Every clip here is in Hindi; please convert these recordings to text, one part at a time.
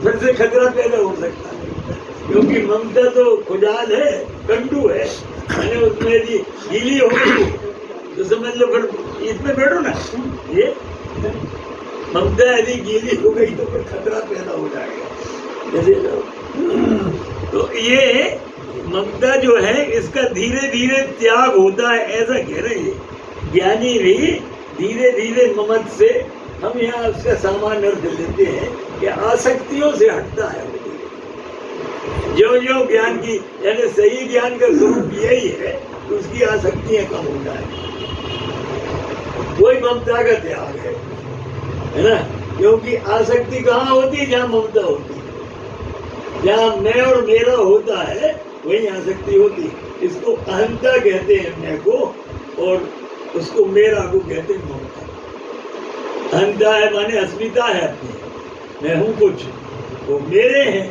फिर से खतरा पैदा हो सकता है, क्योंकि ममता तो खुजाल है, कंडू है, मैंने उसमें यदि गीली हो गई तो समझ लो फिर इसमें बैठो ना, ये ममता यदि गीली हो गई तो फिर खतरा पैदा हो जाएगा। जैसे तो ये ममता जो है इसका धीरे धीरे त्याग होता है, ऐसा कह रहे हैं ज्ञानी भी। धीरे धीरे ममत से हम यहाँ उसका सामान्य अर्थ लेते हैं कि आसक्तियों से हटता है। जो जो ज्ञान की यानी सही ज्ञान का स्वरूप यही है तो उसकी आसक्तियां कम हो जाए, वही ममता का त्याग है ना। क्योंकि आसक्ति कहाँ होती है? जहाँ ममता होती है। जहाँ मैं और मेरा होता है वही आसक्ति होती है। इसको अहंता कहते हैं मैं को, और उसको मेरा को कहते हैं ममता। अहंता है माने अस्मिता है अपनी, मैं हूँ कुछ, वो मेरे हैं।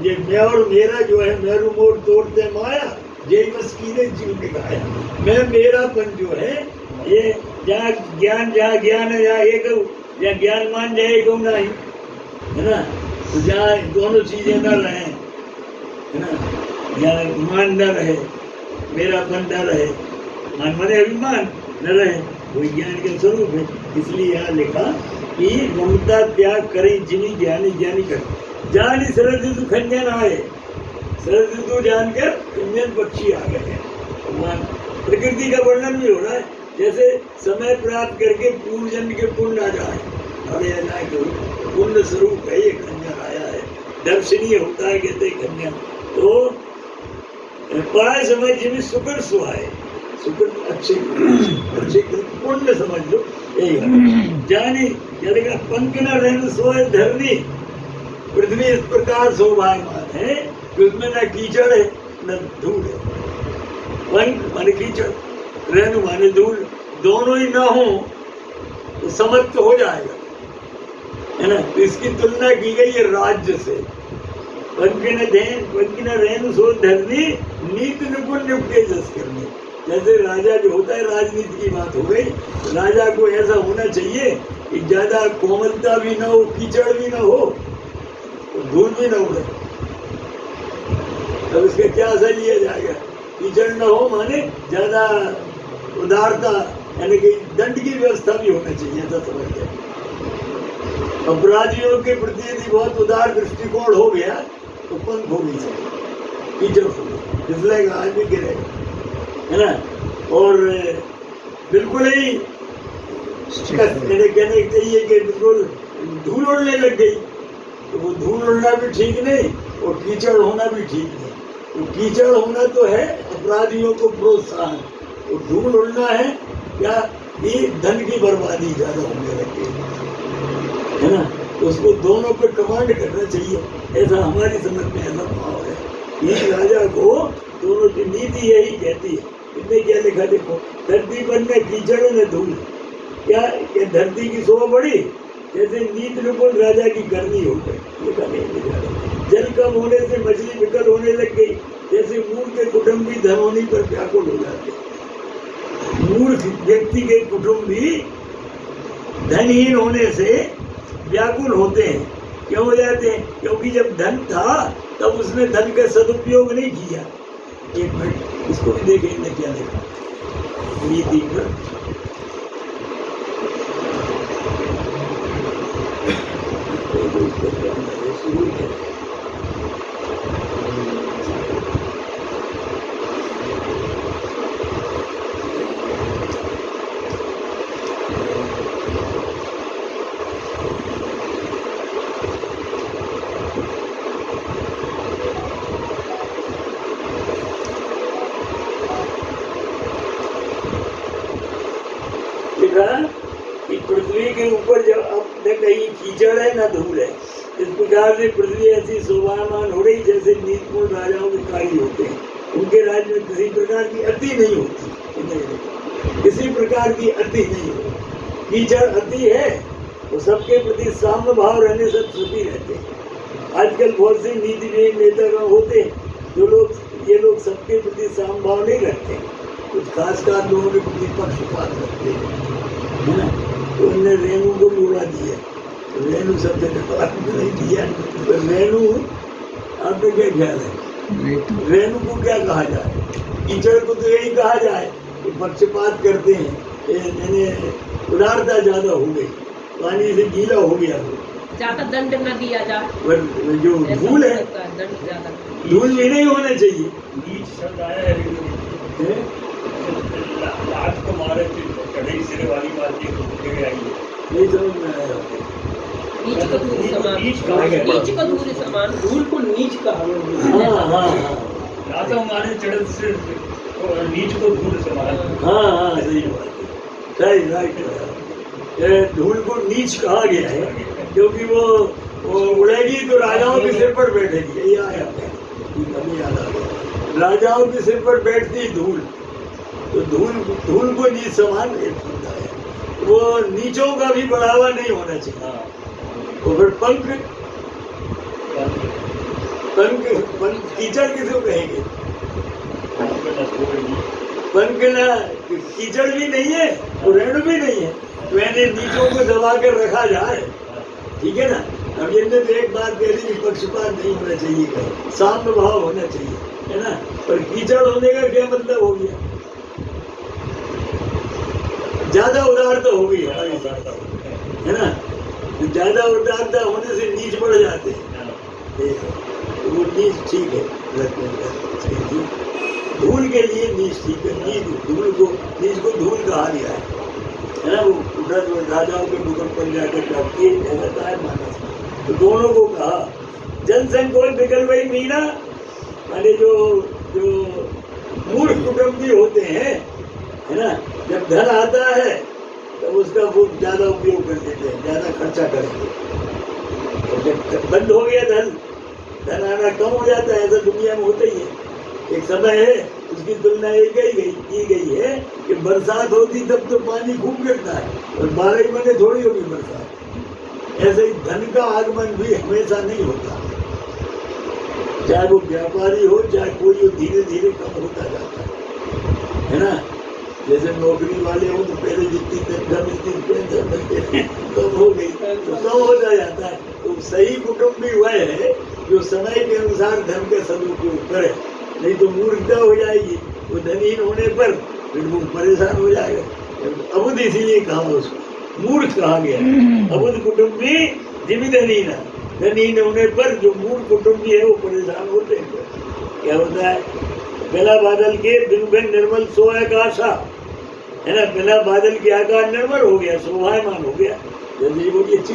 ये मैं और मेरा जो है, मेरू मोर तोड़ते माया जय मस्कीने जीव निकाया। मैं मेरापन जो है ये जहाँ ज्ञान है जहाँ एक, जहाँ ज्ञान मान जाए एक नहीं है ना, तो जहाँ दोनों चीजें न रहे है ना, जहाँ मान न रहे, मेरापन न रहे, मान माने अभिमान न रहे, वही ज्ञान का स्वरूप है। इसलिए यहाँ लिखा कि ममता त्याग करें जिनी ज्ञानी ज्ञानी कर जानी शरद ऋतु खंजन आए। शरद ऋतु जानकर खंजन पक्षी आ गए हैं। भगवान प्रकृति का वर्णन भी हो रहा है, जैसे समय प्राप्त करके पूर्व जन्म के पुण्य आ जाए, अरे जाए पुण्य स्वरूप है ये खंजन आया है, दर्शनीय होता है कहते खंजन। तो पाए समय जिन्हें सुकर सुहाए, सुकर अच्छे पुण्य समझ लो यही जानी जलेगा पंख न रहने सोए धरनी। पृथ्वी इस प्रकार शोभायमान है कि उसमें न कीचड़ है न धूल है। पंख माने कीचड़, रेणु माने धूल, दोनों ही न हो तो समत्व हो जाएगा, है ना। तो इसकी तुलना की गई है राज्य से। पंख न रेणु सो धरनी नीति निपुण निपटे जस करनी। जैसे राजा जो होता है, राजनीति की बात हो गई, राजा को ऐसा होना चाहिए कि ज्यादा कोमलता भी ना हो, कीचड़ भी ना हो, धूल भी ना उड़े। तब इसका क्या असर लिया जाएगा? कीचड़ न हो माने ज्यादा उदारता, यानी कि दंड की व्यवस्था भी होना चाहिए, ऐसा समझ गया। अपराधियों के प्रति यदि बहुत उदार दृष्टिकोण हो गया तो पंख हो नहीं सकता, कीचड़ हो गया, फिसलेगा, आदमी गिरेगा, है ना। और बिल्कुल ही कहने चाहिए कि बिल्कुल धूल उड़ने लग गई, तो वो धूल उड़ना भी ठीक नहीं और कीचड़ होना भी ठीक नहीं। तो कीचड़ होना तो है अपराधियों को प्रोत्साहन, और धूल उड़ना है क्या कि धन की बर्बादी ज्यादा होने लगी, है ना। तो उसको दोनों पे कमांड करना चाहिए, ऐसा हमारी समझ में ऐसा भाव है। ये राजा को दोनों की नीति यही कहती है। इसमें क्या लिखा देखो, धरती पर न कीचड़ न धूल, क्या धरती की शोभा बढ़ी, जैसे नीति निपुण राजा की करनी हो गई। लिखा नहीं लिखा, जल कम होने से मछली विकल होने लग गई, जैसे मूर्ख के कुटुंबी धनोनी पर व्याकुल हो जाते। मूर्ख व्यक्ति के कुटुंबी धनहीन होने से व्याकुल होते हैं। क्यों हो जाते हैं? क्योंकि जब धन था तब उसने धन का सदुपयोग नहीं किया। एक मिनट इसको भी देखेंगे क्या लिखा नीति पर। कि पृथ्वी के ऊपर जब अब न कहीं कीचड़ है न धूल है, इस प्रकार से पृथ्वी ऐसी शोभामान हो रही जैसे नीतिपूर्ण राजाओं के कार्य होते हैं। उनके राज्य में किसी प्रकार की अति नहीं होती, किसी प्रकार की अति नहीं होती। कीचड़ अति है तो सबके प्रति साम्य भाव रहने से सुखी रहते हैं। आजकल बहुत से नीतिविहीन नेता होते हैं जो लोग, ये लोग सबके प्रति साम्य भाव नहीं रखते, कुछ खासकर लोगों के प्रति पक्षपात रखते हैं, है ना। तो उन्होंने रेणु को भी उड़ा दिया, रेणु शब्द का अर्थ नहीं दिया। तो रेणु आपको क्या ख्याल है? रेणु को क्या कहा जाए? कीचड़ को तो यही कहा जाए कि पक्षपात करते हैं, यानी उदारता ज्यादा हो गई, पानी से गीला हो गया, ज्यादा दंड न दिया जाए। जो धूल है, दंड ज्यादा धूल भी नहीं होना चाहिए। नीच शब्द आया है, लात को मारे कढ़ाई सिरे वाली बात ये आई है, नहीं समझ में आया। नीच को धूल समान, नीच कहा गया। नीच को धूल समान, धूल को नीच कहा। हाँ हाँ हाँ लाता मारे चढ़त से नीच को धूल समान। हाँ हाँ सही बात है, सही राइट। धूल को नीच कहा गया है क्योंकि वो उड़ेगी तो राजाओं के सिर पर बैठेगी। यही आया कभी याद आ गया, राजाओं के सिर पर बैठती धूल, तो धूल को नीच समान एक होता है। वो नीचों का भी बढ़ावा नहीं होना चाहिए। तो फिर पंख कीचड़ किसको कहेंगे? पंख ना, कीचड़ भी नहीं है और रेणु भी नहीं है, तो यानी नीचों को दबा कर रखा जाए, ठीक है ना। अब ये तो एक बात कह रही कि पक्षपात नहीं होना चाहिए, कहीं साम्य भाव होना चाहिए, है ना। पर कीचड़ होने का क्या मतलब हो गया? ज्यादा उदारता हो गई हमारी साथ, है ना। तो ज्यादा उदारता होने से नीच बढ़ जाते हैं, तो वो नीच ठीक है, धूल के लिए नीच ठीक है। नीच को धूल कहा गया है ना। वो उधर राजाओं के मुकुट पर जाकर काटती है, ऐसा है माना। तो दोनों को कहा जनसंकोच बिगल वही मीना, माने जो मूर्ख कुटुंबी होते हैं, है ना, जब धन आता है तो उसका वो ज्यादा उपयोग कर देते हैं, ज्यादा खर्चा करेंगे। तो जब बंद हो गया धन आना कम हो जाता है, ऐसा दुनिया में होता ही है। एक समय है उसकी तुलना की गई है कि बरसात होती तब तो पानी खूब गिरता है और 12 महीने थोड़ी होगी बरसात। ऐसे ही धन का आगमन भी हमेशा नहीं होता, चाहे वो व्यापारी हो चाहे कोई हो, धीरे धीरे कम होता जाता है ना। जैसे नौकरी वाले हो तो पहले जितनी तनख्वाह मिलती पेंशन मिलती कम हो गई तो कम होता जाता है। तो सही कुटुंबी वह है जो समय के अनुसार धन का सदुपयोग करे, नहीं तो मूर्खता हो जाएगी। वो धनहीन होने पर फिर वो परेशान हो जाएगा। अबुध इसीलिए कहा उसको मूर्ख कहा गया। अबुध कुटुंबी जिमी धनहीन होने पर जो मूर्ख कुटुंबी है वो परेशान होते हैं। क्या होता है? बिना बादल के दिन भर निर्मल सो आकाशा, है ना। बिना बादल के आकाश निर्मल हो गया, शोभायमान हो गया। जैसे वो अच्छी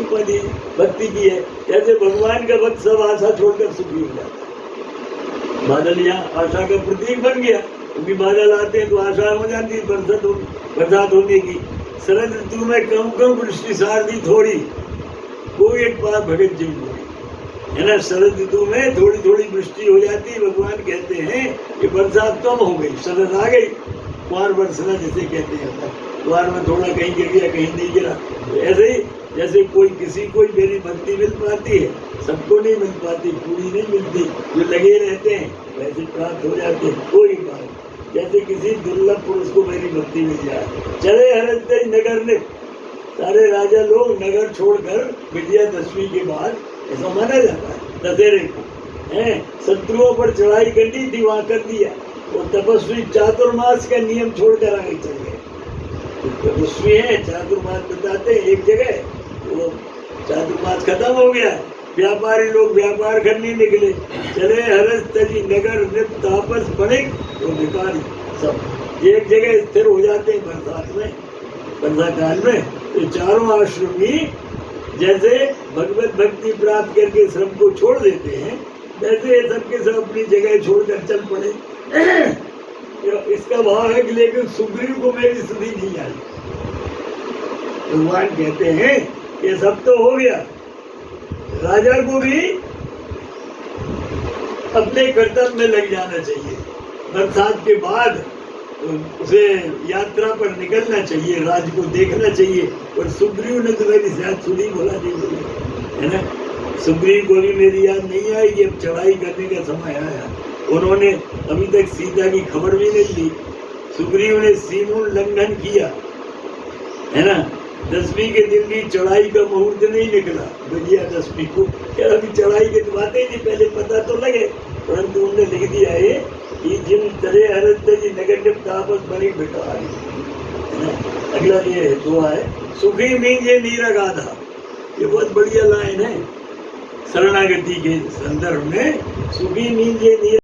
भक्ति की है, जैसे भगवान का भक्त सब आशा छोड़कर सुखी हो जाता है। बादल यहाँ आशा का प्रतीक बन गया, क्योंकि बादल आते हैं तो आशा हो जाती है बरसात होने की। शरद ऋतु में कम वृष्टि सारदी थोड़ी, कोई एक बार भगत जीव बोली, है ना। शरद ऋतु में थोड़ी थोड़ी वृष्टि हो जाती है। भगवान कहते हैं कि बरसात कम हो गई, शरद आ गई, कुआर बरसना जिसे कहते हैं। कुआर में थोड़ा कहीं गिर गया कहीं नहीं गिरा। ऐसे ही जैसे किसी को मेरी भक्ति मिल पाती है, सबको नहीं मिल पाती, पूरी नहीं मिलती। जो लगे रहते हैं वैसे प्राप्त हो जाते हैं, कोई बात। जैसे किसी दुर्लभ पुरुष को मेरी भक्ति मिल जाए, चले हरते नगर ने, सारे राजा लोग नगर छोड़कर विजयादशमी के बाद, ऐसा माना जाता है, दशहरे को है शत्रुओं पर चढ़ाई करनी थी, वहां कर दिया। वो तपस्वी चातुर्मास का नियम छोड़कर आगे चल गए। तपस्वी है, चातुर्मास बताते हैं एक जगह, वो चातुर्मास खत्म हो गया। व्यापारी लोग व्यापार करने निकले, चले हरस तजी नगर निप तापस बने, तो भिखारी सब एक जगह स्थिर हो जाते हैं बरसात में, वर्षा काल में। तो चारों आश्रमी जैसे भगवत भक्ति प्राप्त करके श्रम को छोड़ देते हैं, वैसे सबके सब अपनी जगह छोड़कर चल पड़े। इसका भाव है कि लेकिन सुग्रीव को मेरी स्तुति नहीं आई। भगवान कहते हैं ये सब तो हो गया, राजा को भी अपने कर्तव्य में लग जाना चाहिए। बरसात के बाद उसे यात्रा पर निकलना चाहिए, राज्य को देखना चाहिए। और सुग्रीव ने तो मेरी शायद सुनी, बोला नहीं बोली, है ना। सुग्रीव को भी मेरी याद नहीं आई कि अब चढ़ाई करने का समय आया। उन्होंने अभी तक सीता की खबर भी नहीं ली। सुग्रीव ने सीमोन लंघन किया, है ना। दसवीं के दिन भी चढ़ाई का मुहूर्त नहीं निकला भैया दसवीं को, क्या अभी चढ़ाई की तो बातें ही नहीं, पहले पता तो लगे, परंतु उन्होंने लिख दिया है कि जिन तरह हरत जी नगर तापस बनी बेकार। अगला ये दुआ है, सुखी मींजे नीरा गाधा, ये बहुत बढ़िया लाइन है शरणागति के संदर्भ में। सुखी मींजे नीरा